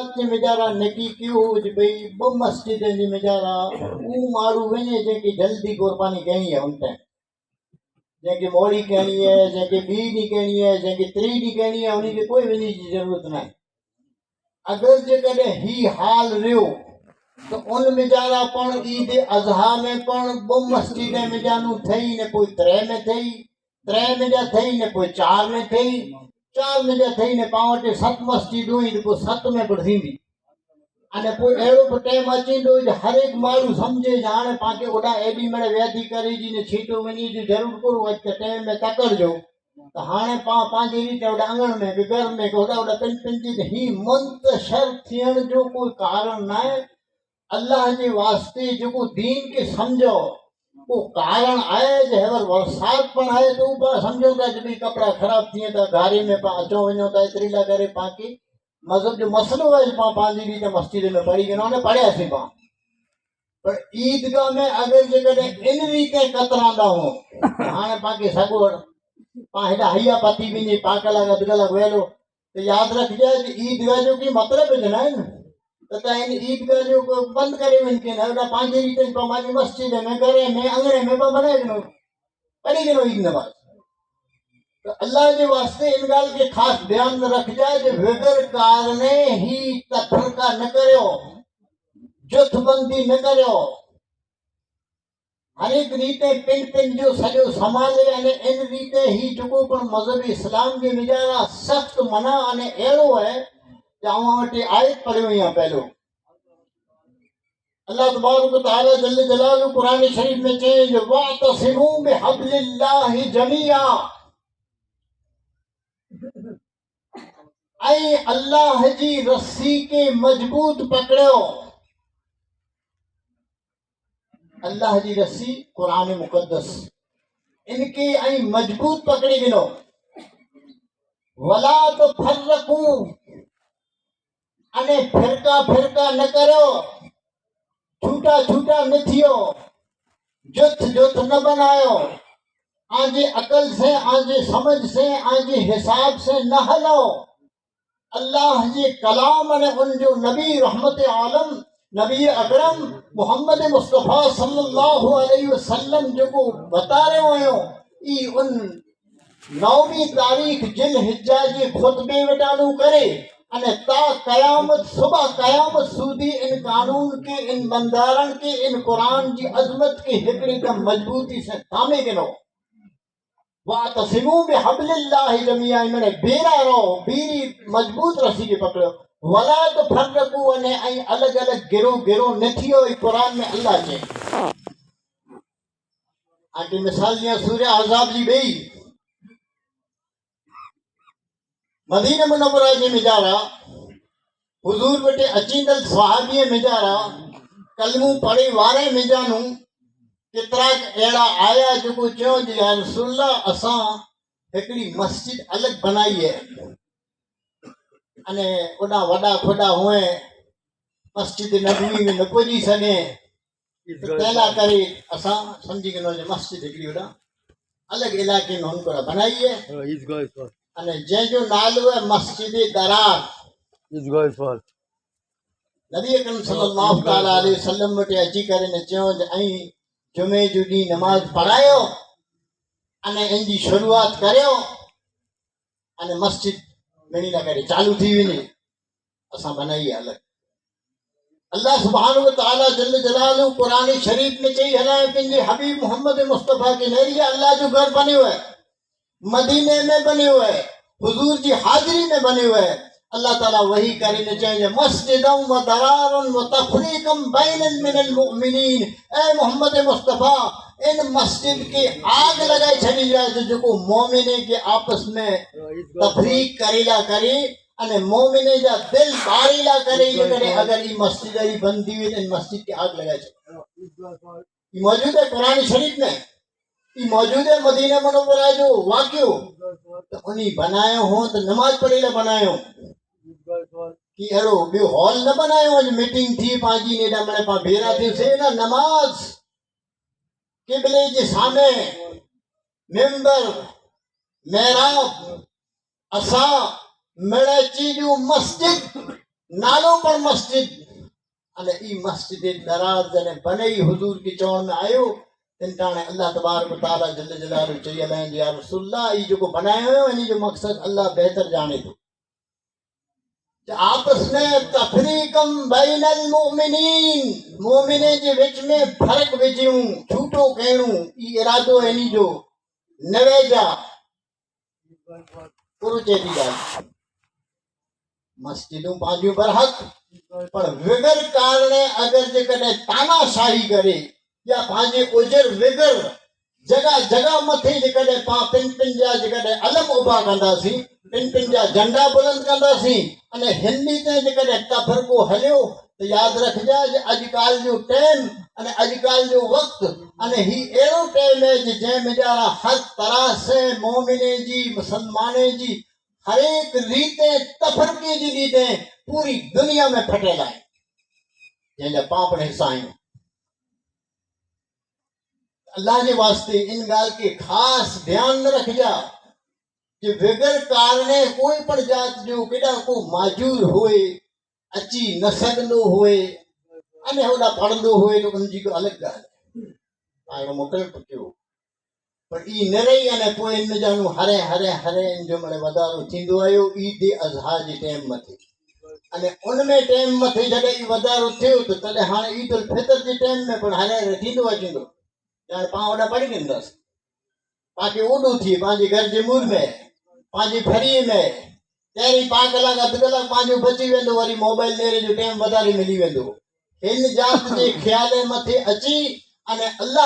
के मेजारा नकी क्यों भाई ब मस्जिद जी मेजारा ऊ मारू वने जेकी जल्दी कुर्बानी कहनी है उनते जेकी मोड़ी कहनी है जेकी बी नहीं कहनी है जेकी त्री नहीं कहनी है उन्हीं के कोई वनी की जरूरत नहीं अगर जे कदे ही हाल रियो तो उन मेजारा पण ईद अज़हा में पण ब मस्जिद में जानू थई ने कोई त्रे में थई त्रे में जा थई ने कोई चार में थई चार में जा थई ने पावटे सत मस्जिद हुई तो सत में पण थींदी अने पोइ अहिड़ो टाइम अचींदो जो हर एक माण्हू सम्झे जे हाणे पाण खे ओॾा एॾी महिल व्याधी करे जी ने छीटो वञी जी ज़रूरु कोन्ह अॼु टाइम में तकड़िजो त हाणे पाण पंहिंजी रीति होॾा अंगण में बि घर में होॾा होॾा पिन जी ही मुंतशर थियण जो कोई कारण न आहे अल्लाह जे वास्ते जेको दीन खे सम्झो वो कारण आहे जे अगरि बरसाति पण आहे त उहो पाण सम्झो था कि भई कपिड़ा ख़राब थियनि था गाड़ी में पाण अचो वञो था एतिरी लाइ करे पाण खे मज़हब जो मसलो है पाण पंहिंजी रीति मस्जिद में पढ़ी गिनो ने पढ़ियासीं पाण पर ईदगाह में अगर जेकॾहिं इन रीति कतरांदा हो हाणे पाण खे सॻो पाण हेॾा हैया पती वञे पाण कलाक अधु कलाक वेलो त यादि रखिजे ईदगाह जो की मतिलबु ज न आहे न त इन ईदगाह जो बंदि करे वञ के हेॾा पंहिंजी रीति पंहिंजी मस्जिद में घर में अंगणे में पाण बनाए गिनो पढ़ी गिनो ईद नमाज़ तो अल्लाह के वास्ते इन गाल के खास ध्यान में रख जाए जो बगैर कारणे ही तफरका न करो जुथबंदी न करो हर एक रीते पिन पिन जो सजो संभाले अने इन रीते ही जो पण मजहब इस्लाम के मिजारा सख्त मना अने एड़ो है जावा वटे आयत पढ़ियो या पहलो अल्लाह तबारक व तआला जल्ल जलालु कुरान शरीफ में चए जो वातसिमू बिहब्लिल्लाहि जमीआ आई अल्लाह जी रस्सी के मजबूत पकड़ो अल्लाह जी रस्सी कुरान मुकद्दस इनके आई मजबूत पकड़ी गिनो वला तो फर्रकू अने फिरका फिरका न करो छूटा छूटा न थियो जुथ जुथ न बनायो आजे अकल से आजे समझ से आजे हिसाब से न हलो अल्लाह जे कलाम ने उन जो नबी रहमत आलम नबी अकरम मोहम्मद मुस्तफ़ा सल्लल्लाहु अलैहि वसल्लम जो को बता रहे हो ई उन 9वीं तारीख जिल हिज्जा जे खुतबे में चालू करे अने ता कयामत सुबह कयामत सूदी इन कानून के इन बंदारण के इन कुरान की अजमत के हिकड़ी का मजबूती से थामे गिनो वातसिमू बिहब्लिल्लाहि जमीआ इन्हें बेरा रहो बीरी मजबूत रस्सी के पकड़ो वला तो फर्रकू अने आई अलग अलग गिरो गिरो न थियो ई कुरान में अल्लाह जे आके मिसाल दिया सूरह अहज़ाब जी बेई मदीना मुनव्वरा जे मिजारा हुजूर बटे अचींदल सहाबी मिजारा कलमू पढ़े वारे मिजानू केतरा अड़ा आया जो चो जी या रसूलल्लाह असां हिकड़ी मस्जिद अलग बनाई है अने ओडा वडा खोडा हुए मस्जिद नबवी में न पुजी सके तैला करे असां समझी गिनो जे मस्जिद हिकड़ी ओडा अलग इलाके में उनको बनाई है अने जे जो नालो है मस्जिद दरार नबी अकरम सल्लल्लाहु तआला अलैहि वसल्लम वटे अची करे ने चयो जे आई जुमे जो डी नमाज पढ़ायो अने इनकी शुरुआत करियो अने मस्जिद मेरी ना करे चालू थी वने असा बनाई अलग अल्लाह सुब्हानहु व तआला जल्ल जलालहु कुरान शरीफ में चई हलाए पिंजे हबीब मोहम्मद मुस्तफा के नरिया अल्लाह जो घर बने हुए है मदीने में बने हुए है हुजूर की हाजिरी में बने हुए है अल्लाह ताला वही करे चाहिए मस्जिदम व दरारन व तफरीकम बैनल मिनल मुमिनीन ए मोहम्मद मुस्तफा इन मस्जिद के आग लगाई छड़ी जाए जो मोमिने के आपस में तफरीक करेला करे अने मोमिने जा दिल बारीला करे ये करे अगर ये मस्जिद ही बंदी हुई इन मस्जिद के आग लगाई छड़ी मौजूद है कुरान शरीफ में ये मौजूद है मदीना मुनव्वरा जो वाक़ियो तो उन्हीं बनायो हो तो नमाज पढ़ेला बनायो कि अरो बियो हॉल न बनायो आज मीटिंग थी पाजी ने डमणे पा भेरा थी से ना नमाज किबले जे सामने मेंबर मेहराब असा मेरे चीजू मस्जिद नालो पर मस्जिद अने ई मस्जिद दराज ने बने हुजूर की चौन में आयो तिनटाणे अल्लाह तबारक व तआला जल्ल जलालु चई अलाइन या रसूलल्लाह ई जो बनायो हो इनी जो मकसद अल्लाह बेहतर जाने तो आपस में तफरीकम बैनल मोमिनीन मोमिने जे विच में फर्क विझूं झूठो कहणो ई इरादो इनी जो नवेजा पुरु चेती ॻाल्हि मस्जिदूं पंहिंजूं बरहक पर विगर कारणे अगर जेकॾहिं तानाशाही करे या पंहिंजे उजर विगर जगह जगह मथे जेकॾहिं पां पिन पिन जा जेकॾहिं अलम उभा कंदासीं पिन पिन जा झंडा बुलंद कंदासीं अने हिंदी ते जेकॾहिं तफ़रको हलियो त यादि रखिजा जे अॼुकल्ह जो टाइम अने अॼुकल्ह जो वक़्तु अने ही अहिड़ो टाइम आहे जंहिं वीचारा हर तरह से मोमिने जी मुसलमाने जी हर एक रीते तफरके जी रीते पूरी दुनिया में फटियल आहिनि जंहिंजा पापड़ हिस्सा आहियूं अल्लाह जे वास्ते इन ॻाल्हि खे ख़ासि ध्यानु न रखिजा कि बगैर कारणे कोई पण जात जो केॾा को माजूर होए अची न सघंदो होए अने होॾा पढ़ंदो होए त उनजी को अलॻि ॻाल्हि आहे मोकिल कयो पर ई न रही अने पोइ इन जानू हरे हरे हरे इन जो मिड़े वधारो थींदो आयो ईद अज़हा जे टाइम मथे अने उन में टाइम मथे जॾहिं ई वधारो थियो त तॾहिं हाणे ईद उल फितर जे टाइम में पण हरे हरे थींदो अचंदो ॼण पाण होॾा पढ़ी वेंदासीं पाण ओॾो थिए पंहिंजे घर जे मुंहुं में पंहिंजी फरीअ में पहिरीं 5 कलाक अधु कलाक पंहिंजो बची वेंदो वरी मोबाइल नेरे जो टाइम वधारे मिली वेंदो हिन जात जे ख़्याल मथे अची अने अल्लाह